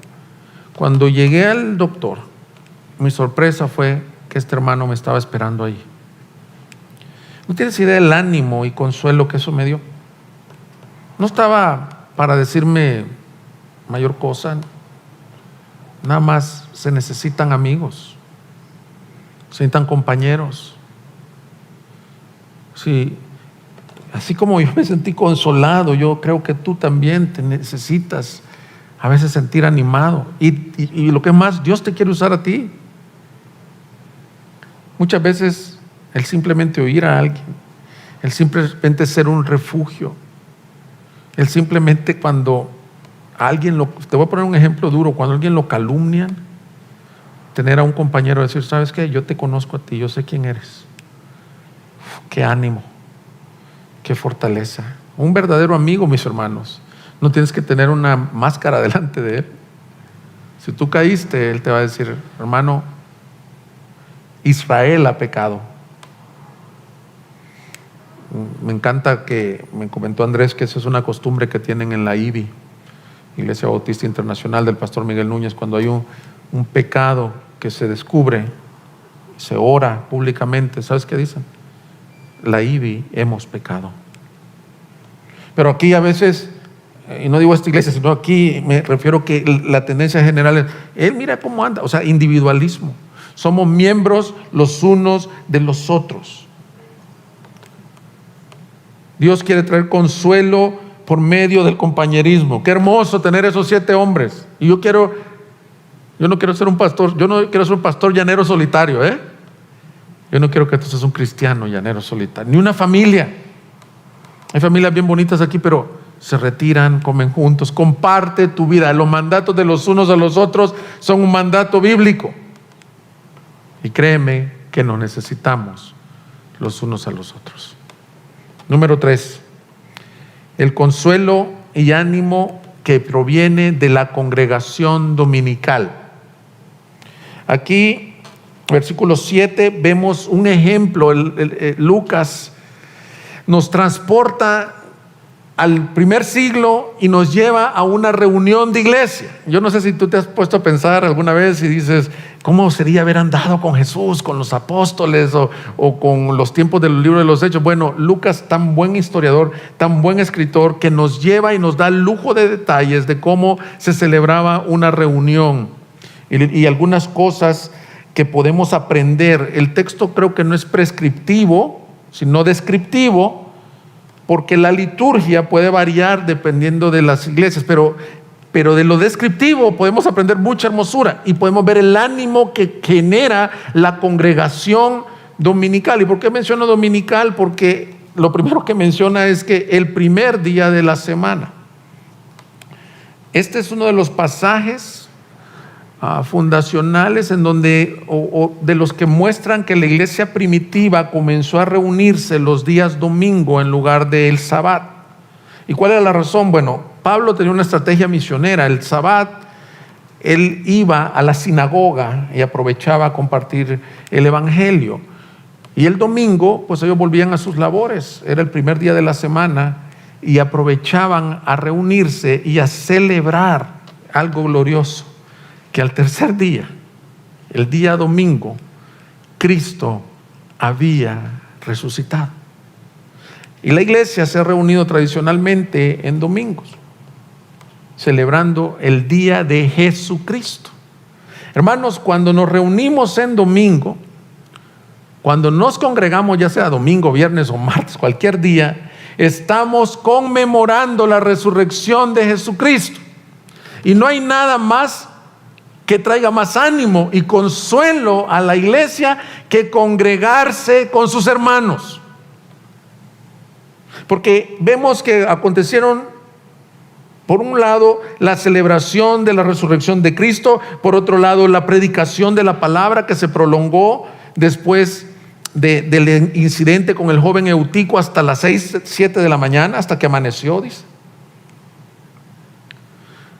Cuando llegué al doctor, mi sorpresa fue que este hermano me estaba esperando ahí. ¿No tienes idea del ánimo y consuelo que eso me dio? No estaba para decirme mayor cosa, nada más se necesitan amigos, se necesitan compañeros. Sí. Así como yo me sentí consolado, yo creo que tú también te necesitas a veces sentir animado. Y lo que más, Dios te quiere usar a ti. Muchas veces el simplemente oír a alguien, el simplemente ser un refugio, el simplemente cuando a alguien te voy a poner un ejemplo duro, cuando a alguien lo calumnian, tener a un compañero decir, ¿sabes qué? Yo te conozco a ti, yo sé quién eres. Qué ánimo. Qué fortaleza. Un verdadero amigo, mis hermanos, no tienes que tener una máscara delante de él. Si tú caíste, él te va a decir, hermano, Israel ha pecado. Me encanta que me comentó Andrés que esa es una costumbre que tienen en la IBI, Iglesia Bautista Internacional del pastor Miguel Núñez. Cuando hay un pecado que se descubre, se ora públicamente, ¿sabes qué dicen? La IBI hemos pecado. Pero aquí a veces, y no digo esta iglesia, sino aquí me refiero que la tendencia general es, él mira cómo anda, o sea, individualismo. Somos miembros los unos de los otros. Dios quiere traer consuelo por medio del compañerismo. Qué hermoso tener esos 7 hombres. Y yo no quiero ser un pastor, yo no quiero ser un pastor llanero solitario, Yo no quiero que tú seas un cristiano llanero solitario, ni una familia. Hay familias bien bonitas aquí, pero se retiran, comen juntos, comparte tu vida. Los mandatos de los unos a los otros son un mandato bíblico. Y créeme que nos necesitamos los unos a los otros. Número 3, el consuelo y ánimo que proviene de la congregación dominical. Aquí, versículo 7, vemos un ejemplo. Lucas nos transporta al primer siglo y nos lleva a una reunión de iglesia. Yo no sé si tú te has puesto a pensar alguna vez y dices, ¿cómo sería haber andado con Jesús, con los apóstoles o con los tiempos del libro de los Hechos? Bueno, Lucas, tan buen historiador, tan buen escritor, que nos lleva y nos da lujo de detalles de cómo se celebraba una reunión y algunas cosas que podemos aprender. El texto creo que no es prescriptivo, sino descriptivo, porque la liturgia puede variar dependiendo de las iglesias, pero de lo descriptivo podemos aprender mucha hermosura y podemos ver el ánimo que genera la congregación dominical. ¿Y por qué menciono dominical? Porque lo primero que menciona es que el primer día de la semana. Este es uno de los pasajes fundacionales en donde, o de los que muestran que la iglesia primitiva comenzó a reunirse los días domingo en lugar del Sabbat. ¿Y cuál era la razón? Bueno, Pablo tenía una estrategia misionera. El Sabbat, él iba a la sinagoga y aprovechaba a compartir el evangelio. Y el domingo, pues ellos volvían a sus labores. Era el primer día de la semana y aprovechaban a reunirse y a celebrar algo glorioso, que al tercer día, el día domingo, Cristo había resucitado. Y la iglesia se ha reunido tradicionalmente en domingos, celebrando el día de Jesucristo. Hermanos, cuando nos reunimos en domingo, cuando nos congregamos, ya sea domingo, viernes o martes, cualquier día, estamos conmemorando la resurrección de Jesucristo. Y no hay nada más que traiga más ánimo y consuelo a la iglesia que congregarse con sus hermanos. Porque vemos que acontecieron, por un lado, la celebración de la resurrección de Cristo, por otro lado, la predicación de la palabra que se prolongó después del incidente con el joven Eutico hasta las 6, 7 de la mañana, hasta que amaneció, dice.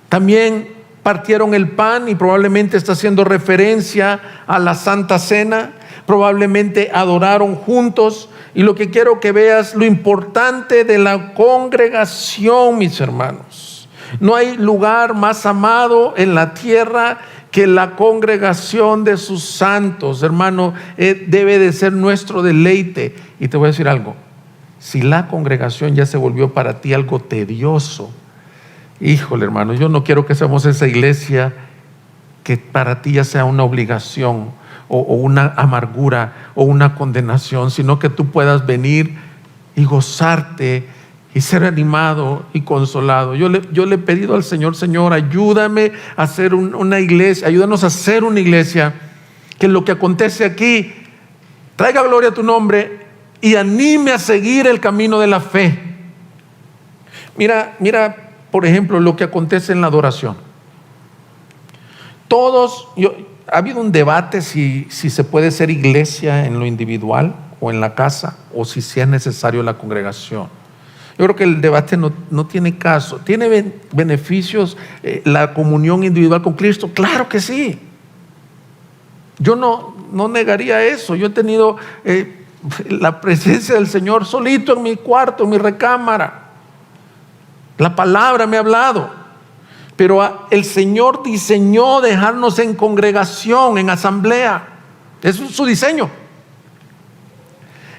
También partieron el pan y probablemente está haciendo referencia a la Santa Cena. Probablemente adoraron juntos. Y lo que quiero que veas, lo importante de la congregación, mis hermanos. No hay lugar más amado en la tierra que la congregación de sus santos, hermano. Debe de ser nuestro deleite. Y te voy a decir algo: si la congregación ya se volvió para ti algo tedioso, híjole, hermano, yo no quiero que seamos esa iglesia que para ti ya sea una obligación o una amargura o una condenación, sino que tú puedas venir y gozarte y ser animado y consolado. Yo le he pedido al Señor: Señor, ayúdame a hacer una iglesia, ayúdanos a hacer una iglesia que lo que acontece aquí traiga gloria a tu nombre y anime a seguir el camino de la fe. Mira, por ejemplo, lo que acontece en la adoración. Ha habido un debate si se puede ser iglesia en lo individual o en la casa, o si es necesario la congregación. Yo creo que el debate no tiene caso. ¿Tiene beneficios la comunión individual con Cristo? Claro que sí. Yo no negaría eso. Yo he tenido la presencia del Señor solito en mi cuarto, en mi recámara. La palabra me ha hablado, pero el Señor diseñó dejarnos en congregación, en asamblea. Eso es su diseño.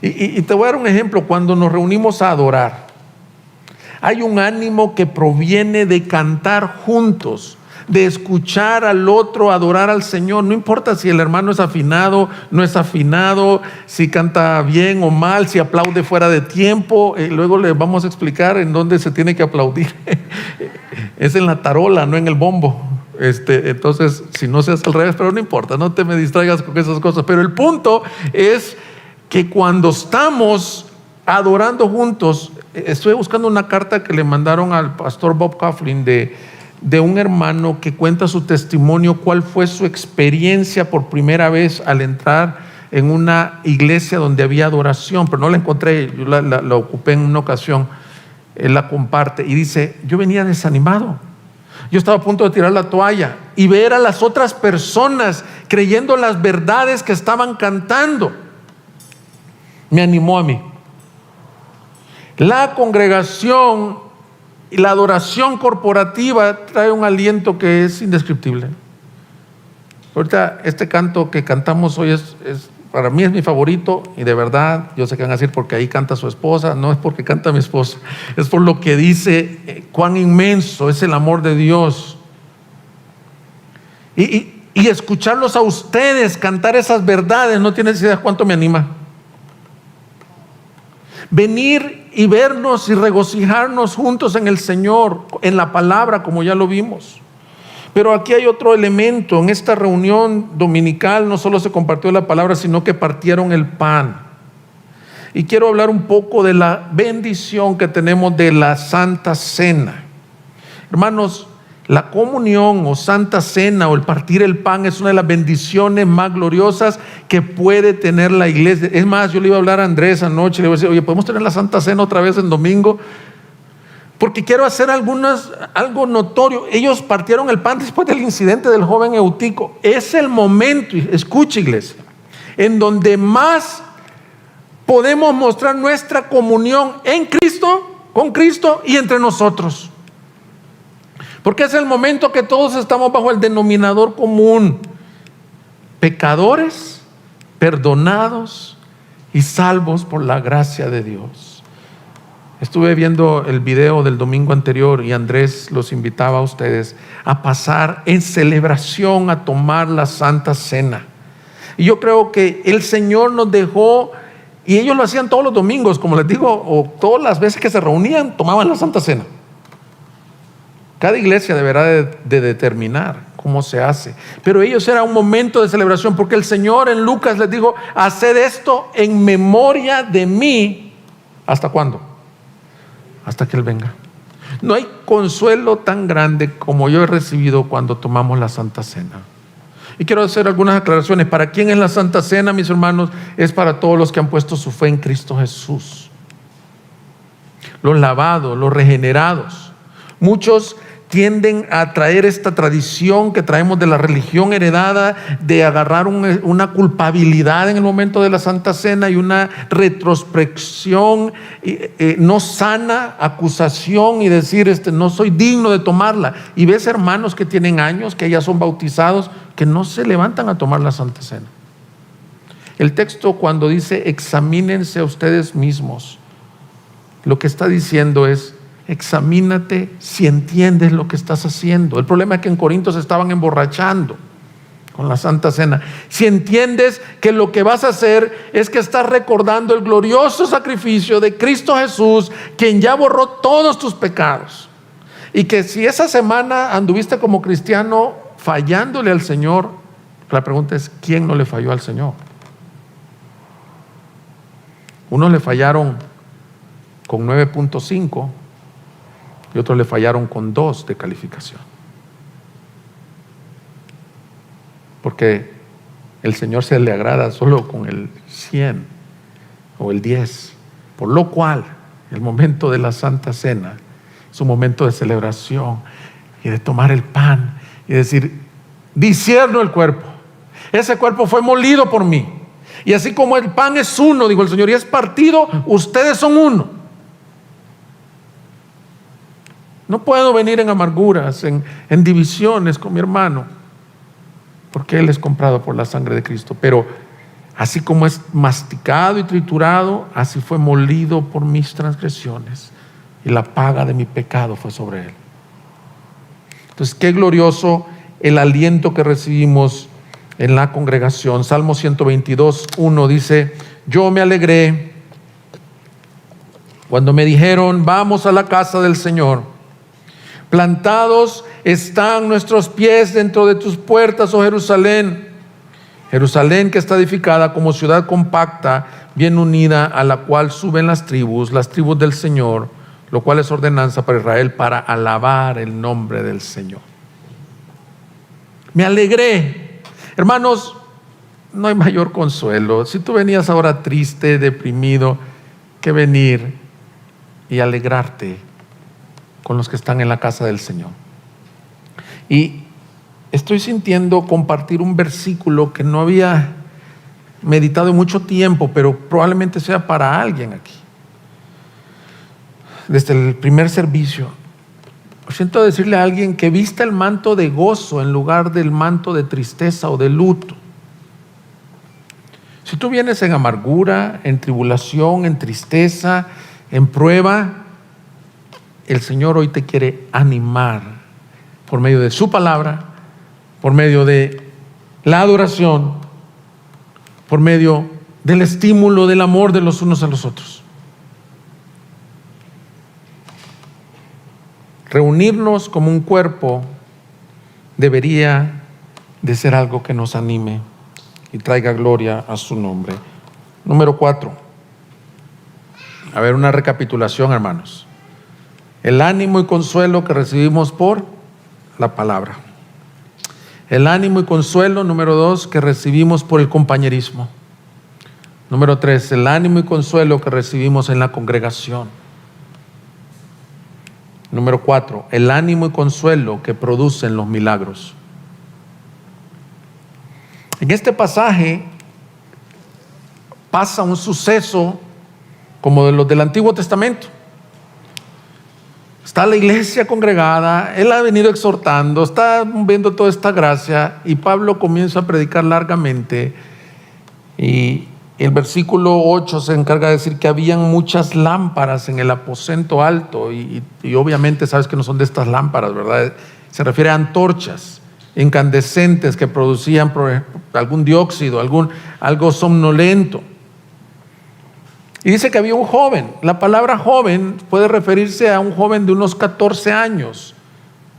Y te voy a dar un ejemplo. Cuando nos reunimos a adorar, hay un ánimo que proviene de cantar juntos, de escuchar al otro adorar al Señor. No importa si el hermano es afinado, no es afinado, si canta bien o mal, si aplaude fuera de tiempo. Luego le vamos a explicar en dónde se tiene que aplaudir. Es en la tarola, no en el bombo. Entonces, si no se hace al revés, pero no importa, no te me distraigas con esas cosas. Pero el punto es que cuando estamos adorando juntos, estoy buscando una carta que le mandaron al pastor Bob Coughlin de un hermano que cuenta su testimonio, cuál fue su experiencia por primera vez al entrar en una iglesia donde había adoración, pero no la encontré, yo la ocupé en una ocasión. Él la comparte y dice: yo venía desanimado, yo estaba a punto de tirar la toalla, y ver a las otras personas creyendo las verdades que estaban cantando me animó a mí. La congregación y la adoración corporativa trae un aliento que es indescriptible. Ahorita este canto que cantamos hoy para mí es mi favorito, y de verdad, yo sé que van a decir porque ahí canta su esposa. No es porque canta mi esposa, es por lo que dice cuán inmenso es el amor de Dios. Y escucharlos a ustedes cantar esas verdades, no tienes idea cuánto me anima. Venir y vernos y regocijarnos juntos en el Señor, en la palabra, como ya lo vimos. Pero aquí hay otro elemento. En esta reunión dominical no solo se compartió la palabra, sino que partieron el pan. Y quiero hablar un poco de la bendición que tenemos de la Santa Cena. Hermanos, la comunión o Santa Cena o el partir el pan es una de las bendiciones más gloriosas que puede tener la iglesia. Es más, yo le iba a hablar a Andrés anoche, le iba a decir, oye, ¿podemos tener la Santa Cena otra vez en domingo? Porque quiero hacer algo notorio. Ellos partieron el pan después del incidente del joven Eutico. Es el momento, escuche iglesia, en donde más podemos mostrar nuestra comunión en Cristo, con Cristo y entre nosotros. Porque es el momento que todos estamos bajo el denominador común: pecadores, perdonados y salvos por la gracia de Dios. Estuve viendo el video del domingo anterior y Andrés los invitaba a ustedes a pasar en celebración a tomar la Santa Cena. Y yo creo que el Señor nos dejó, y ellos lo hacían todos los domingos, como les digo, o todas las veces que se reunían, tomaban la Santa Cena. Cada iglesia deberá de determinar cómo se hace. Pero ellos era un momento de celebración, porque el Señor en Lucas les dijo: haced esto en memoria de mí. ¿Hasta cuándo? Hasta que Él venga. No hay consuelo tan grande como yo he recibido cuando tomamos la Santa Cena. Y quiero hacer algunas aclaraciones. ¿Para quién es la Santa Cena, mis hermanos? Es para todos los que han puesto su fe en Cristo Jesús. Los lavados, los regenerados. Muchos tienden a traer esta tradición que traemos de la religión heredada, de agarrar una culpabilidad en el momento de la Santa Cena y una retrospección no sana, acusación, y decir, no soy digno de tomarla. Y ves hermanos que tienen años, que ya son bautizados, que no se levantan a tomar la Santa Cena. El texto, cuando dice examínense a ustedes mismos, lo que está diciendo es: examínate si entiendes lo que estás haciendo. El problema es que en Corinto se estaban emborrachando con la Santa Cena. Si entiendes que lo que vas a hacer es que estás recordando el glorioso sacrificio de Cristo Jesús, quien ya borró todos tus pecados, y que si esa semana anduviste como cristiano fallándole al Señor, la pregunta es: ¿quién no le falló al Señor? Unos le fallaron con 9.5 y otros le fallaron con 2 de calificación. Porque el Señor se le agrada solo con el 100 o el 10. Por lo cual, el momento de la Santa Cena es un momento de celebración y de tomar el pan y decir: discierno el cuerpo. Ese cuerpo fue molido por mí. Y así como el pan es uno, dijo el Señor, y es partido, ustedes son uno. No puedo venir en amarguras, en divisiones con mi hermano, porque él es comprado por la sangre de Cristo. Pero así como es masticado y triturado, así fue molido por mis transgresiones, y la paga de mi pecado fue sobre él. Entonces, qué glorioso el aliento que recibimos en la congregación. Salmo 122:1 dice: yo me alegré cuando me dijeron, vamos a la casa del Señor. Plantados están nuestros pies dentro de tus puertas, oh Jerusalén. Jerusalén, que está edificada como ciudad compacta, bien unida, a la cual suben las tribus del Señor, lo cual es ordenanza para Israel, para alabar el nombre del Señor. Me alegré. Hermanos, no hay mayor consuelo. Si tú venías ahora triste, deprimido, que venir y alegrarte con los que están en la casa del Señor. Y estoy sintiendo compartir un versículo que no había meditado en mucho tiempo, pero probablemente sea para alguien aquí. Desde el primer servicio, siento decirle a alguien que vista el manto de gozo en lugar del manto de tristeza o de luto. Si tú vienes en amargura, en tribulación, en tristeza, en prueba, el Señor hoy te quiere animar por medio de su palabra, por medio de la adoración, por medio del estímulo del amor de los unos a los otros. Reunirnos como un cuerpo debería de ser algo que nos anime y traiga gloria a su nombre. Número 4. A ver, una recapitulación, hermanos. El ánimo y consuelo que recibimos por la palabra. El ánimo y consuelo, número 2, que recibimos por el compañerismo. Número 3, el ánimo y consuelo que recibimos en la congregación. Número 4, el ánimo y consuelo que producen los milagros. En este pasaje pasa un suceso como de los del Antiguo Testamento. Está la iglesia congregada, él ha venido exhortando, está viendo toda esta gracia y Pablo comienza a predicar largamente y el versículo 8 se encarga de decir que habían muchas lámparas en el aposento alto y obviamente sabes que no son de estas lámparas, ¿verdad? Se refiere a antorchas incandescentes que producían algún dióxido, algo somnolento. Y dice que había un joven. La palabra joven puede referirse a un joven de unos 14 años,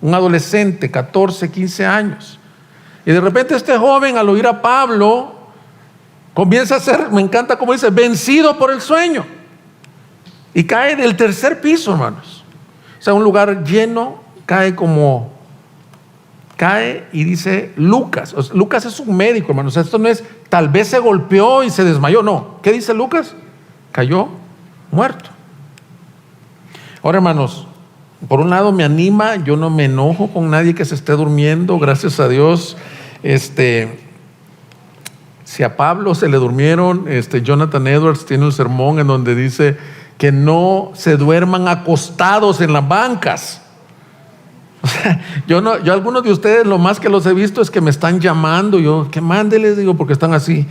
un adolescente, 14, 15 años. Y de repente este joven, al oír a Pablo, comienza a ser, me encanta cómo dice, vencido por el sueño. Y cae del tercer piso, hermanos. O sea, un lugar lleno, cae y dice Lucas. O sea, Lucas es un médico, hermanos. Esto no es, tal vez se golpeó y se desmayó. No. ¿Qué dice Lucas? Cayó muerto. Ahora, hermanos, por un lado me anima, yo no me enojo con nadie que se esté durmiendo, gracias a Dios. Si a Pablo se le durmieron, Jonathan Edwards tiene un sermón en donde dice que no se duerman acostados en las bancas. O sea, yo algunos de ustedes lo más que los he visto es que me están llamando, yo que mándeles, digo, porque están así.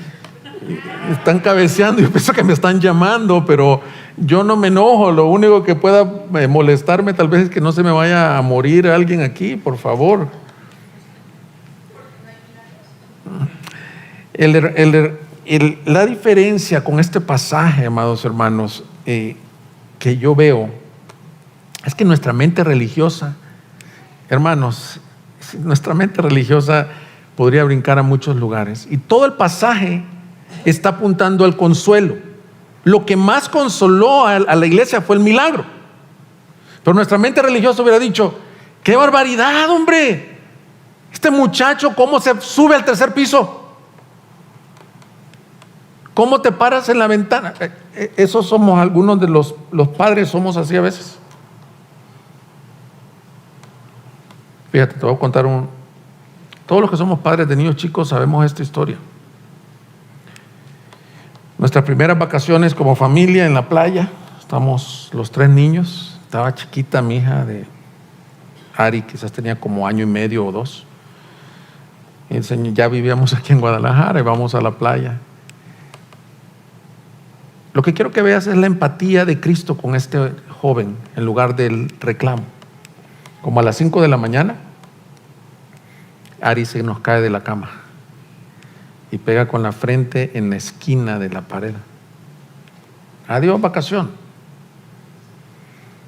Están cabeceando, yo pienso que me están llamando, pero yo no me enojo. Lo único que pueda molestarme tal vez es que no se me vaya a morir alguien aquí, por favor. La diferencia con este pasaje, amados hermanos, que yo veo, es que nuestra mente religiosa, hermanos, nuestra mente religiosa podría brincar a muchos lugares. Y todo el pasaje está apuntando al consuelo. Lo que más consoló a la iglesia fue el milagro. Pero nuestra mente religiosa hubiera dicho: ¡qué barbaridad, hombre! Este muchacho, ¿cómo se sube al tercer piso? ¿Cómo te paras en la ventana? Esos somos algunos de los padres, somos así a veces. Fíjate, te voy a contar todos los que somos padres de niños chicos sabemos esta historia. Nuestras primeras vacaciones como familia en la playa, estamos los 3 niños. Estaba chiquita mi hija de Ari, quizás tenía como 1 año y medio o 2. Ya vivíamos aquí en Guadalajara y vamos a la playa. Lo que quiero que veas es la empatía de Cristo con este joven en lugar del reclamo. Como a las 5 de la mañana, Ari se nos cae de la cama y pega con la frente en la esquina de la pared. Adiós, vacación.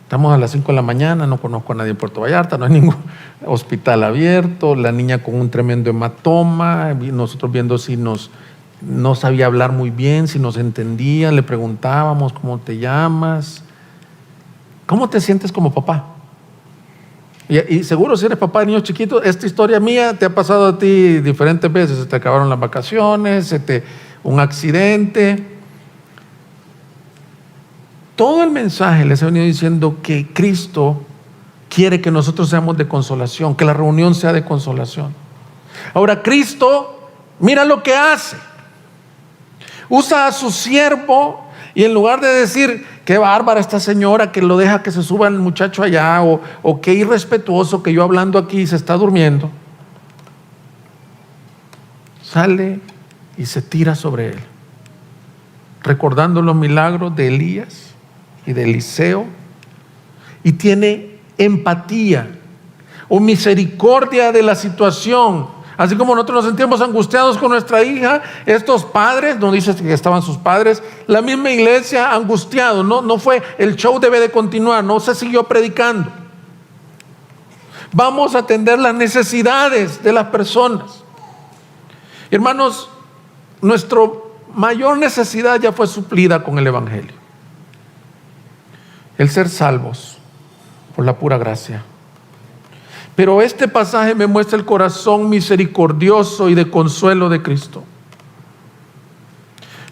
Estamos a las 5 de la mañana, no conozco a nadie en Puerto Vallarta, no hay ningún hospital abierto, la niña con un tremendo hematoma, nosotros viendo si no sabía hablar muy bien, si nos entendía, le preguntábamos: ¿cómo te llamas? ¿Cómo te sientes como papá? Y seguro si eres papá de niños chiquitos, esta historia mía te ha pasado a ti diferentes veces. Se te acabaron las vacaciones, un accidente. Todo el mensaje les he venido diciendo que Cristo quiere que nosotros seamos de consolación, que la reunión sea de consolación. Ahora Cristo, mira lo que hace. Usa a su siervo y en lugar de decir: qué bárbara esta señora que lo deja que se suba el muchacho allá, o qué irrespetuoso que yo hablando aquí se está durmiendo, sale y se tira sobre él, recordando los milagros de Elías y de Eliseo, y tiene empatía o misericordia de la situación. Así como nosotros nos sentíamos angustiados con nuestra hija, estos padres, no dice que estaban sus padres, la misma iglesia angustiado, no fue el show, debe de continuar, no se siguió predicando. Vamos a atender las necesidades de las personas. Hermanos, nuestra mayor necesidad ya fue suplida con el Evangelio. El ser salvos por la pura gracia. Pero este pasaje me muestra el corazón misericordioso y de consuelo de Cristo.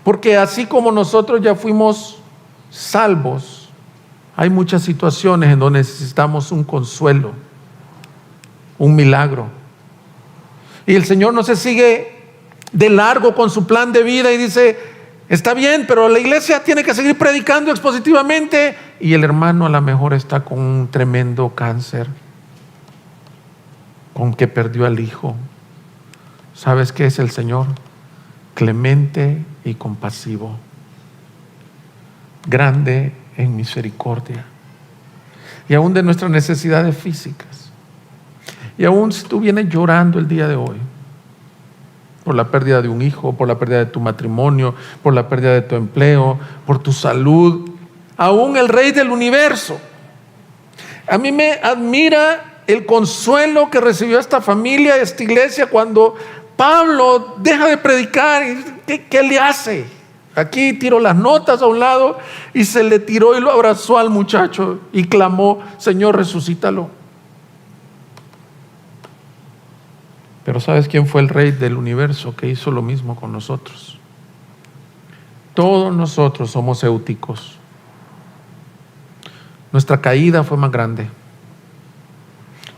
Porque así como nosotros ya fuimos salvos, hay muchas situaciones en donde necesitamos un consuelo, un milagro. Y el Señor no se sigue de largo con su plan de vida y dice: está bien, pero la iglesia tiene que seguir predicando expositivamente. Y el hermano a lo mejor está con un tremendo cáncer, con que perdió al hijo. ¿Sabes qué es el Señor? Clemente y compasivo, grande en misericordia. Y aún de nuestras necesidades físicas. Y aún si tú vienes llorando el día de hoy por la pérdida de un hijo, por la pérdida de tu matrimonio, por la pérdida de tu empleo, por tu salud, aún el Rey del universo. A mí me admira el consuelo que recibió esta familia, esta iglesia, cuando Pablo deja de predicar. ¿Qué le hace? Aquí tiró las notas a un lado y se le tiró y lo abrazó al muchacho y clamó: Señor, resucítalo. Pero ¿sabes quién fue el Rey del universo que hizo lo mismo con nosotros? Todos nosotros somos éuticos. Nuestra caída fue más grande.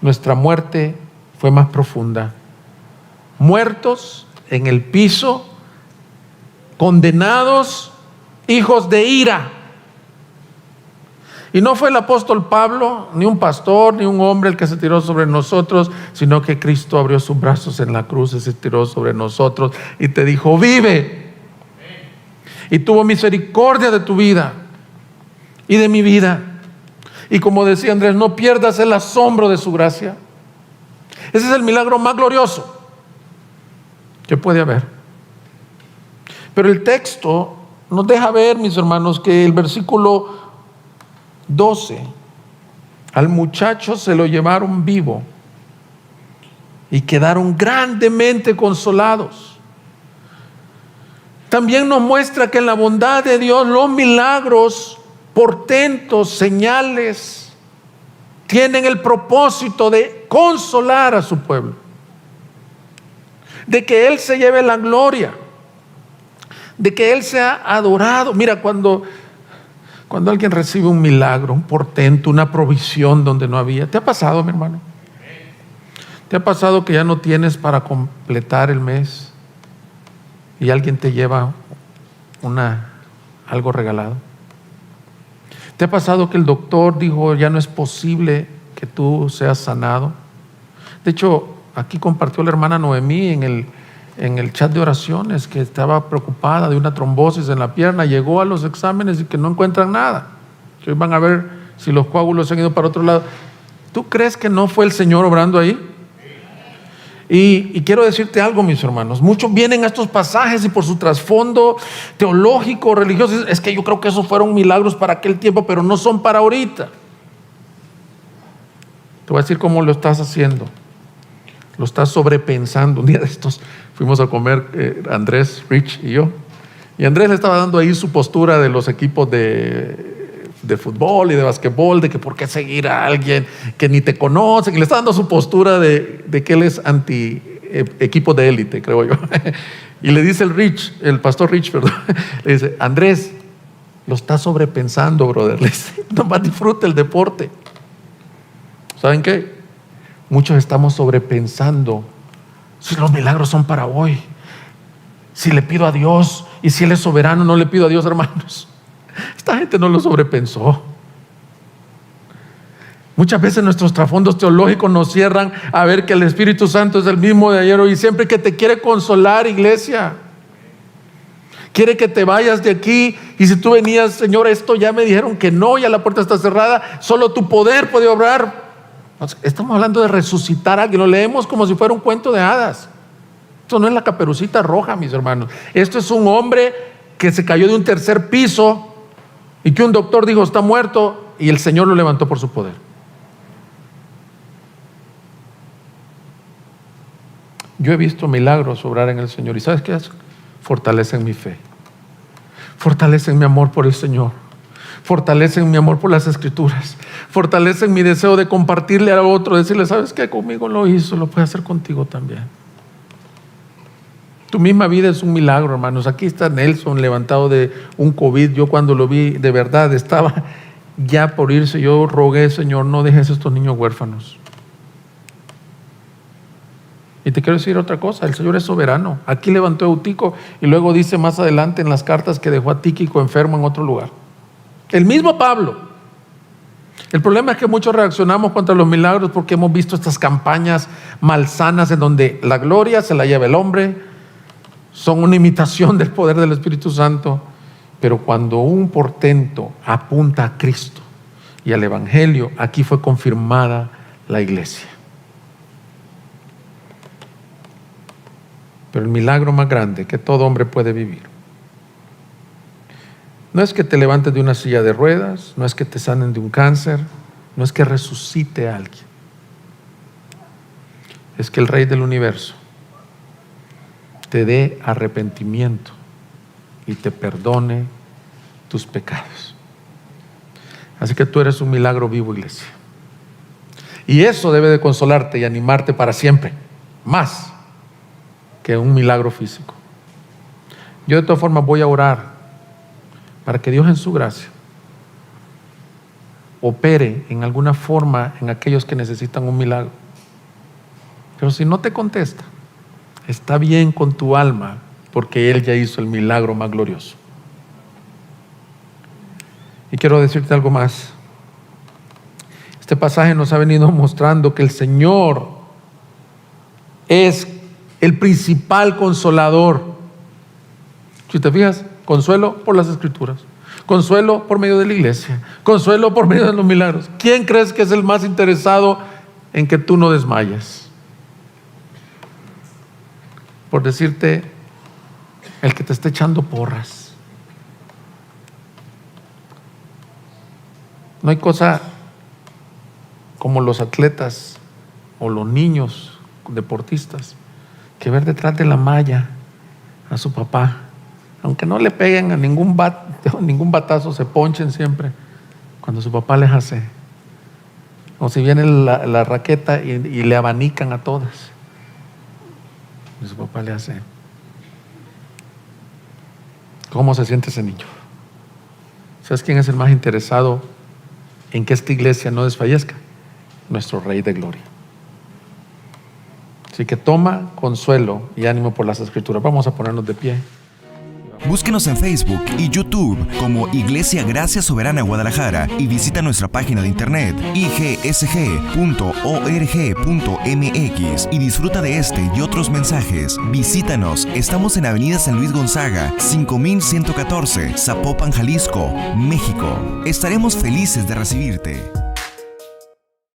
Nuestra muerte fue más profunda. Muertos en el piso, condenados, hijos de ira. Y no fue el apóstol Pablo, ni un pastor, ni un hombre el que se tiró sobre nosotros, sino que Cristo abrió sus brazos en la cruz y se tiró sobre nosotros y te dijo: vive. Y tuvo misericordia de tu vida y de mi vida. Y como decía Andrés, no pierdas el asombro de su gracia. Ese es el milagro más glorioso que puede haber. Pero el texto nos deja ver, mis hermanos, que el versículo 12, al muchacho se lo llevaron vivo y quedaron grandemente consolados. También nos muestra que en la bondad de Dios los milagros, portentos, señales, tienen el propósito de consolar a su pueblo, de que Él se lleve la gloria, de que Él sea adorado. Mira, cuando alguien recibe un milagro, un portento, una provisión donde no había. ¿Te ha pasado, mi hermano? ¿Te ha pasado que ya no tienes para completar el mes y alguien te lleva algo regalado? ¿Te ha pasado que el doctor dijo: ya no es posible que tú seas sanado? De hecho, aquí compartió la hermana Noemí en el chat de oraciones que estaba preocupada de una trombosis en la pierna. Llegó a los exámenes y que no encuentran nada, que hoy van a ver si los coágulos se han ido para otro lado. ¿Tú crees que no fue el Señor obrando ahí? Y quiero decirte algo, mis hermanos. Muchos vienen a estos pasajes y por su trasfondo teológico, religioso, es que yo creo que esos fueron milagros para aquel tiempo, pero no son para ahorita. Te voy a decir cómo lo estás haciendo. Lo estás sobrepensando. Un día de estos fuimos a comer Andrés, Rich y yo, y Andrés le estaba dando ahí su postura de los equipos de fútbol y de basquetbol, de que por qué seguir a alguien que ni te conoce, que le está dando su postura de que él es anti equipo de élite, creo yo. Y le dice el pastor Rich, perdón, le dice: Andrés, lo está sobrepensando, brother. Le dice: nomás disfruta el deporte. ¿Saben qué? Muchos estamos sobrepensando si los milagros son para hoy, si le pido a Dios, y si Él es soberano, no le pido a Dios, hermanos. Esta gente no lo sobrepensó. Muchas veces nuestros trasfondos teológicos nos cierran a ver que el Espíritu Santo es el mismo de ayer, hoy y siempre, que te quiere consolar, iglesia. Quiere que te vayas de aquí, y si tú venías: Señor, esto ya me dijeron que no, ya la puerta está cerrada, solo tu poder puede obrar. Estamos hablando de resucitar a alguien. Lo leemos como si fuera un cuento de hadas. Esto no es la Caperucita Roja, mis hermanos. Esto es un hombre que se cayó de un tercer piso y que un doctor dijo: está muerto, y el Señor lo levantó por su poder. Yo he visto milagros obrar en el Señor. ¿Y sabes qué hace? Fortalecen mi fe. Fortalecen mi amor por el Señor. Fortalecen mi amor por las Escrituras. Fortalecen mi deseo de compartirle a otro, decirle, ¿sabes qué? Conmigo lo hizo, lo puede hacer contigo también. Tu misma vida es un milagro, hermanos. Aquí está Nelson levantado de un COVID. Yo cuando lo vi, de verdad, estaba ya por irse. Yo rogué, Señor, no dejes a estos niños huérfanos. Y te quiero decir otra cosa, el Señor es soberano. Aquí levantó a Eutico y luego dice más adelante en las cartas que dejó a Tíquico enfermo en otro lugar. El mismo Pablo. El problema es que muchos reaccionamos contra los milagros porque hemos visto estas campañas malsanas en donde la gloria se la lleva el hombre, son una imitación del poder del Espíritu Santo, pero cuando un portento apunta a Cristo y al Evangelio, aquí fue confirmada la iglesia. Pero el milagro más grande que todo hombre puede vivir no es que te levantes de una silla de ruedas, no es que te sanen de un cáncer, no es que resucite a alguien. Es que el Rey del universo te dé arrepentimiento y te perdone tus pecados. Así que tú eres un milagro vivo, iglesia. Y eso debe de consolarte y animarte para siempre, más que un milagro físico. Yo de todas formas voy a orar para que Dios en su gracia opere en alguna forma en aquellos que necesitan un milagro. Pero si no te contesta, está bien con tu alma, porque Él ya hizo el milagro más glorioso. Y quiero decirte algo más. Este pasaje nos ha venido mostrando que el Señor es el principal consolador. Si te fijas, consuelo por las Escrituras, consuelo por medio de la iglesia, consuelo por medio de los milagros. ¿Quién crees que es el más interesado en que tú no desmayes? Por decirte, el que te está echando porras. No hay cosa como los atletas o los niños deportistas que ver detrás de la malla a su papá, aunque no le peguen a ningún batazo, se ponchen siempre cuando su papá les hace, o si viene la raqueta y le abanican a todas y su papá le hace. ¿Cómo se siente ese niño? ¿Sabes quién es el más interesado en que esta iglesia no desfallezca? Nuestro Rey de Gloria. Así que toma consuelo y ánimo por las Escrituras. Vamos a ponernos de pie. Búsquenos en Facebook y YouTube como Iglesia Gracia Soberana Guadalajara y visita nuestra página de internet igsg.org.mx y disfruta de este y otros mensajes. Visítanos, estamos en Avenida San Luis Gonzaga, 5114, Zapopan, Jalisco, México. Estaremos felices de recibirte.